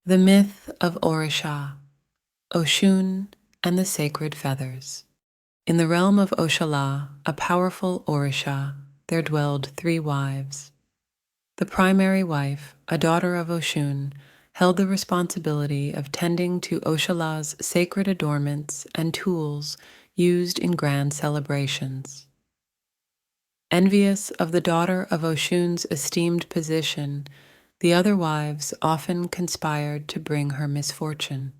The myth of Orishá, Oshun, and the sacred feathers. In the realm of Oshálá, a powerful Orishá, there dwelled 3 wives. The primary wife, a daughter of Oshun, held the responsibility of tending to Oshalá's sacred adornments and tools used in grand celebrations. Envious of the daughter of Oshun's esteemed position, the other wives often conspired to bring her misfortune.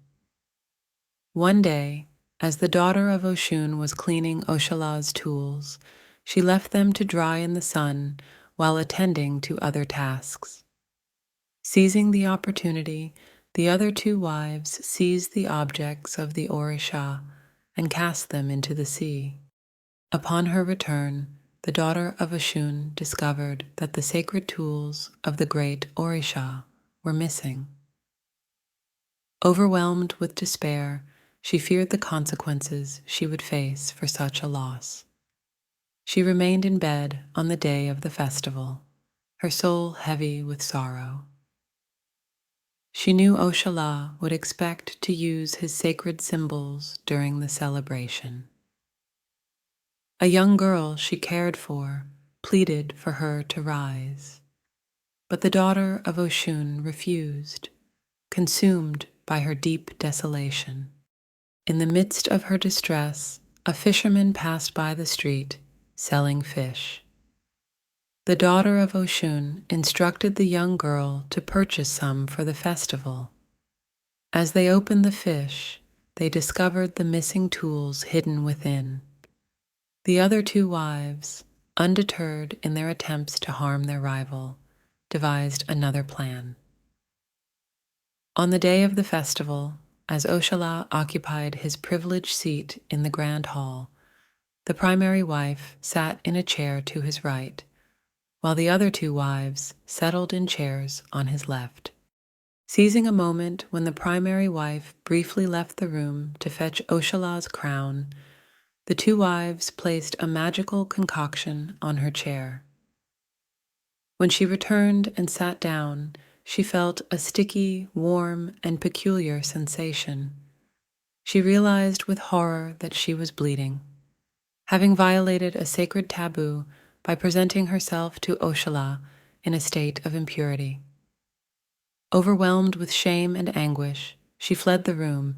One day, as the daughter of Oshun was cleaning Oshalá's tools, she left them to dry in the sun while attending to other tasks. Seizing the opportunity, the other 2 wives seized the objects of the Orishá and cast them into the sea. Upon her return, the daughter of Oshun discovered that the sacred tools of the great Orishá were missing. Overwhelmed with despair, she feared the consequences she would face for such a loss. She remained in bed on the day of the festival, her soul heavy with sorrow. She knew Oshálá would expect to use his sacred symbols during the celebration. A young girl she cared for pleaded for her to rise, but the daughter of Oshun refused, consumed by her deep desolation. In the midst of her distress, a fisherman passed by the street, selling fish. The daughter of Oshun instructed the young girl to purchase some for the festival. As they opened the fish, they discovered the missing tools hidden within. The other 2 wives, undeterred in their attempts to harm their rival, devised another plan. On the day of the festival, as Oshálá occupied his privileged seat in the grand hall, the primary wife sat in a chair to his right, while the other 2 wives settled in chairs on his left. Seizing a moment when the primary wife briefly left the room to fetch Oshalá's crown, the 2 wives placed a magical concoction on her chair. When she returned and sat down, she felt a sticky, warm, and peculiar sensation. She realized with horror that she was bleeding, having violated a sacred taboo by presenting herself to Oshálá in a state of impurity. Overwhelmed with shame and anguish, she fled the room,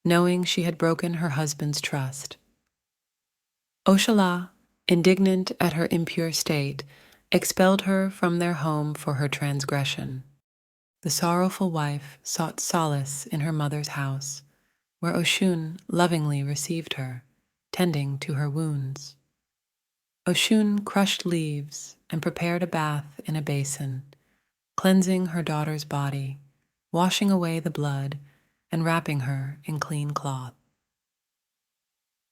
knowing she had broken her husband's trust. Oshálá, indignant at her impure state, expelled her from their home for her transgression. The sorrowful wife sought solace in her mother's house, where Oshun lovingly received her, tending to her wounds. Oshun crushed leaves and prepared a bath in a basin, cleansing her daughter's body, washing away the blood, and wrapping her in clean cloth.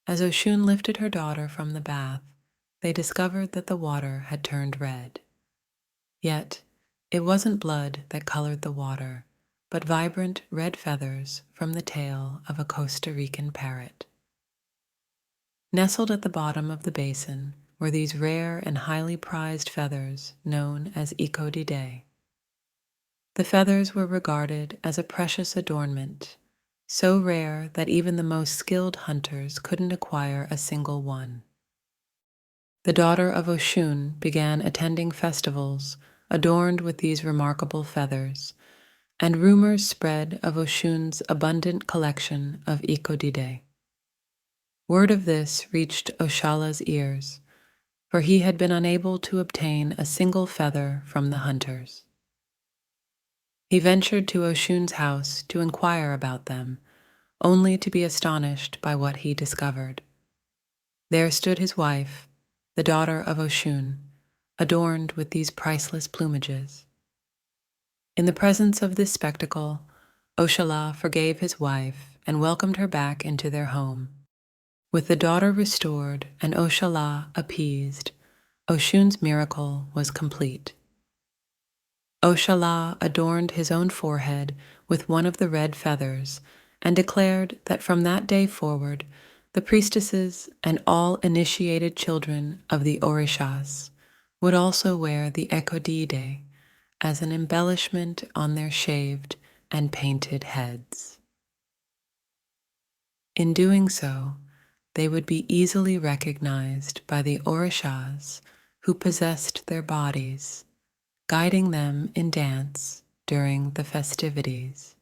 As Oshun lifted her daughter from the bath, they discovered that the water had turned red. Yet, it wasn't blood that colored the water, but vibrant red feathers from the tail of a Costa Rican parrot. Nestled at the bottom of the basin were these rare and highly prized feathers known as Ekodidé. The feathers were regarded as a precious adornment, so rare that even the most skilled hunters couldn't acquire a single one. The daughter of Oshun began attending festivals adorned with these remarkable feathers, and rumors spread of Oshun's abundant collection of Ekodidé. Word of this reached Oshalá's ears, for he had been unable to obtain a single feather from the hunters. He ventured to Oshun's house to inquire about them, only to be astonished by what he discovered. There stood his wife, the daughter of Oshun, adorned with these priceless plumages. In the presence of this spectacle, Oshálá forgave his wife and welcomed her back into their home. With the daughter restored and Oshálá appeased, Oshun's miracle was complete. Oshálá adorned his own forehead with one of the red feathers and declared that from that day forward, the priestesses and all initiated children of the Orishás would also wear the Ekodidé as an embellishment on their shaved, and painted heads. In doing so, they would be easily recognized by the Orishás who possessed their bodies, guiding them in dance during the festivities.